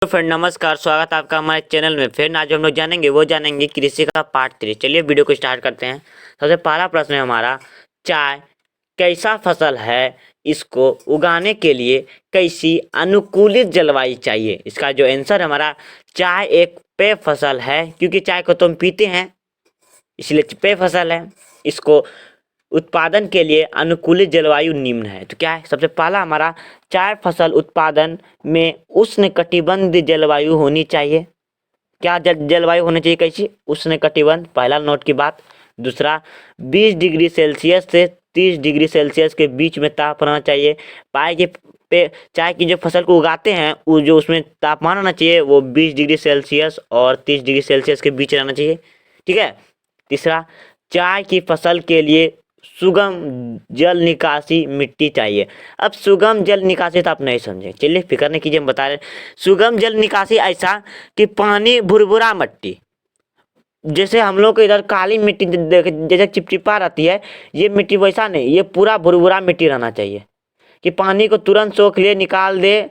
तो फ्रेंड नमस्कार, स्वागत है आपका हमारे चैनल में। फिर आज हम लोग जानेंगे कृषि का पार्ट 3। चलिए वीडियो को स्टार्ट करते हैं। सबसे पहला प्रश्न है हमारा, चाय कैसा फसल है, इसको उगाने के लिए कैसी अनुकूलित जलवायु चाहिए। इसका जो आंसर है हमारा, चाय एक पेय फसल है, क्योंकि चाय को तुम पीते हैं इसलिए पेय फसल है। इसको उत्पादन के लिए अनुकूलित जलवायु निम्न है। तो क्या है, सबसे पहला हमारा, चाय फसल उत्पादन में उष्णकटिबंधीय जलवायु होनी चाहिए। क्या जलवायु होनी चाहिए, कैसी? उष्णकटिबंध, पहला नोट की बात। दूसरा, 20 डिग्री सेल्सियस से 30 डिग्री सेल्सियस के बीच में तापमान रहना चाहिए। पाए के पे चाय की जो फसल को उगाते हैं वो जो उसमें तापमान होना चाहिए वो 20 डिग्री सेल्सियस और 30 डिग्री सेल्सियस के बीच रहना चाहिए। ठीक है। तीसरा, चाय की फसल के लिए सुगम जल निकासी मिट्टी चाहिए। अब सुगम जल निकासी तो आप नहीं समझे, चलिए फिक्र नहीं कीजिए, हम बता रहे। सुगम जल निकासी ऐसा कि पानी भुरभुरा मिट्टी, जैसे हम लोग को इधर काली मिट्टी जैसे चिपचिपा रहती है, ये मिट्टी वैसा नहीं, ये पूरा भुरभुरा मिट्टी रहना चाहिए कि पानी को तुरंत सोख ले, निकाल दे,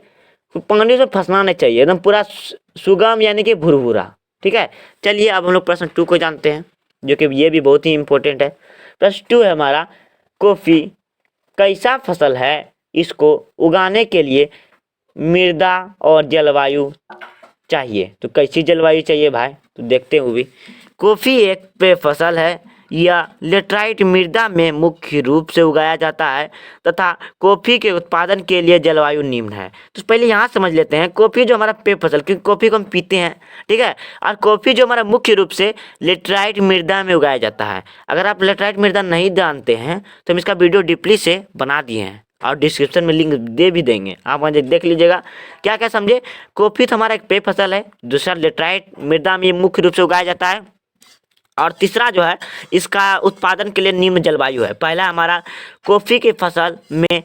पानी से फंसना नहीं चाहिए, एकदम पूरा सुगम यानी कि भुरभुरा। ठीक है। चलिए अब हम लोग प्रश्न 2 को जानते हैं, जो कि ये भी बहुत ही इंपॉर्टेंट है। प्रश्न 2 है हमारा, कॉफी कैसा फसल है, इसको उगाने के लिए मृदा और जलवायु चाहिए। तो कैसी जलवायु चाहिए भाई, तो देखते हैं। भी कॉफी एक पेय फसल है, यह लेटराइट मृदा में मुख्य रूप से उगाया जाता है तथा कॉफी के उत्पादन के लिए जलवायु निम्न है। तो पहले यहाँ समझ लेते हैं, कॉफी जो हमारा पेय फसल, क्योंकि कॉफी को हम पीते हैं, ठीक है, और कॉफी जो हमारा मुख्य रूप से लेटराइट मृदा में उगाया जाता है। अगर आप लेटराइट मृदा नहीं जानते हैं तो हम इसका वीडियो डीपली से बना दिए हैं और डिस्क्रिप्शन में लिंक दे भी देंगे, आप वहाँ देख लीजिएगा। क्या क्या समझे, कॉफी तो हमारा एक पेय फसल है, दूसरा लेटराइट मृदा में मुख्य रूप से उगाया जाता है, और तीसरा जो है इसका उत्पादन के लिए निम्न जलवायु है। पहला हमारा, कॉफ़ी की फसल में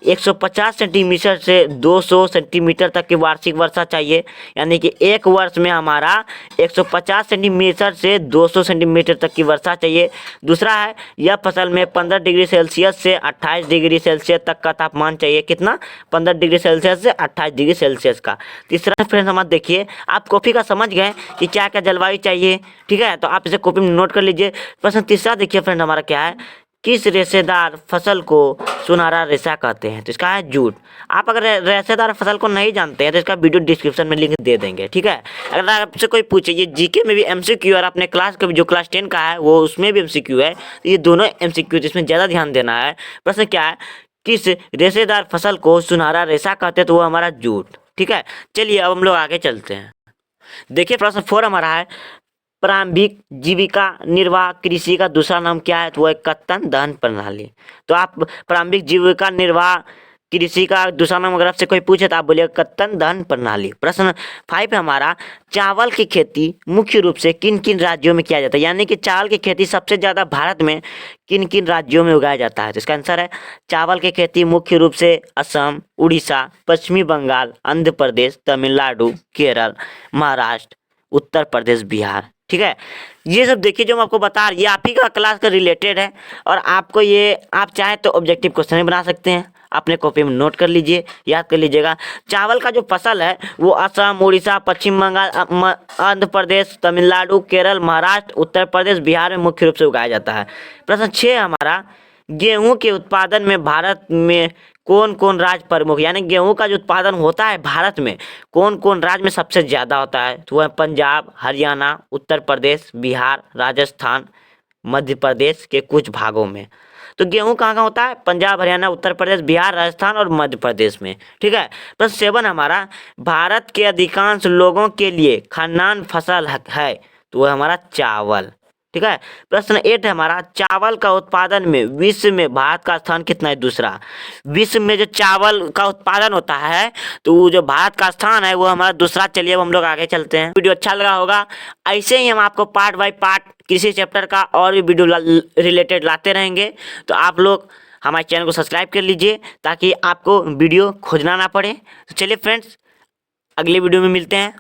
150 सेंटीमीटर से 200 सेंटीमीटर तक की वार्षिक वर्षा चाहिए, यानी कि एक वर्ष में हमारा 150 सेंटीमीटर से 200 सेंटीमीटर तक की वर्षा चाहिए। दूसरा है, यह फसल में 15 डिग्री सेल्सियस से 28 डिग्री सेल्सियस तक का तापमान चाहिए। कितना? 15 डिग्री सेल्सियस से 28 डिग्री सेल्सियस का। तीसरा फ्रेंड्स हमारा देखिए, आप कॉफ़ी का समझ गए कि क्या क्या जलवायु चाहिए, ठीक है, तो आप इसे कॉपी में नोट कर लीजिए। प्रश्न तीसरा देखिए फ्रेंड हमारा क्या है, किस रेशेदार फसल को सुनहरा रेशा कहते हैं। तो इसका है जूट। आप अगर रेशेदार फसल को नहीं जानते हैं तो इसका वीडियो डिस्क्रिप्शन में लिंक दे देंगे, ठीक है। अगर आपसे कोई पूछे, ये जीके में भी एमसीक्यू और अपने क्लास का भी जो क्लास 10 का है वो उसमें भी एमसीक्यू है, तो ये दोनों एमसीक्यू जिसमें ज़्यादा ध्यान देना है। प्रश्न क्या है, किस रेशेदार फसल को सुनहरा रेशा कहते हैं, तो वो हमारा जूट। ठीक है। चलिए अब हम लोग आगे चलते हैं। देखिए प्रश्न 4 हमारा है, प्रारंभिक जीविका निर्वाह कृषि का दूसरा नाम क्या है, तो वो है कत्तन दहन प्रणाली। तो आप प्रारंभिक जीविका निर्वाह कृषि का दूसरा नाम अगर आपसे कोई पूछे तो आप बोलिए कत्तन दहन प्रणाली। प्रश्न 5 है हमारा, चावल की खेती मुख्य रूप से किन किन राज्यों में किया जाता है, यानी कि चावल की खेती सबसे ज़्यादा भारत में किन किन राज्यों में उगाया जाता है। तो इसका आंसर है, चावल की खेती मुख्य रूप से असम, उड़ीसा, पश्चिमी बंगाल, आंध्र प्रदेश, तमिलनाडु, केरल, महाराष्ट्र, उत्तर प्रदेश, बिहार। ठीक है। ये सब देखिए जो हम आपको बता रहे, ये आप ही का क्लास का रिलेटेड है, और आपको ये आप चाहे तो ऑब्जेक्टिव क्वेश्चन भी बना सकते हैं। अपने कॉपी में नोट कर लीजिए, याद कर लीजिएगा। चावल का जो फसल है वो असम, उड़ीसा, पश्चिम बंगाल, आंध्र प्रदेश, तमिलनाडु, केरल, महाराष्ट्र, उत्तर प्रदेश, बिहार में मुख्य रूप से उगाया जाता है। प्रश्न 6 हमारा, गेहूं के उत्पादन में भारत में कौन कौन राज्य प्रमुख, यानी गेहूं का जो उत्पादन होता है भारत में कौन कौन राज्य में सबसे ज़्यादा होता है, तो वह पंजाब, हरियाणा, उत्तर प्रदेश, बिहार, राजस्थान, मध्य प्रदेश के कुछ भागों में। तो गेहूं कहाँ कहाँ होता है? पंजाब, हरियाणा, उत्तर प्रदेश, बिहार, राजस्थान और मध्य प्रदेश में। ठीक है। प्रश्न 7 हमारा, भारत के अधिकांश लोगों के लिए खाद्यान्न फसल है, तो वह हमारा चावल। ठीक है। प्रश्न 8 है हमारा, चावल का उत्पादन में विश्व में भारत का स्थान कितना है? दूसरा। विश्व में जो चावल का उत्पादन होता है तो वो जो भारत का स्थान है वो हमारा दूसरा। चलिए अब हम लोग आगे चलते हैं। वीडियो अच्छा लगा होगा, ऐसे ही हम आपको पार्ट बाय पार्ट किसी चैप्टर का और भी वीडियो रिलेटेड लाते रहेंगे। तो आप लोग हमारे चैनल को सब्सक्राइब कर लीजिए ताकि आपको वीडियो खोजना ना पड़े। तो चलिए फ्रेंड्स, अगले वीडियो में मिलते हैं।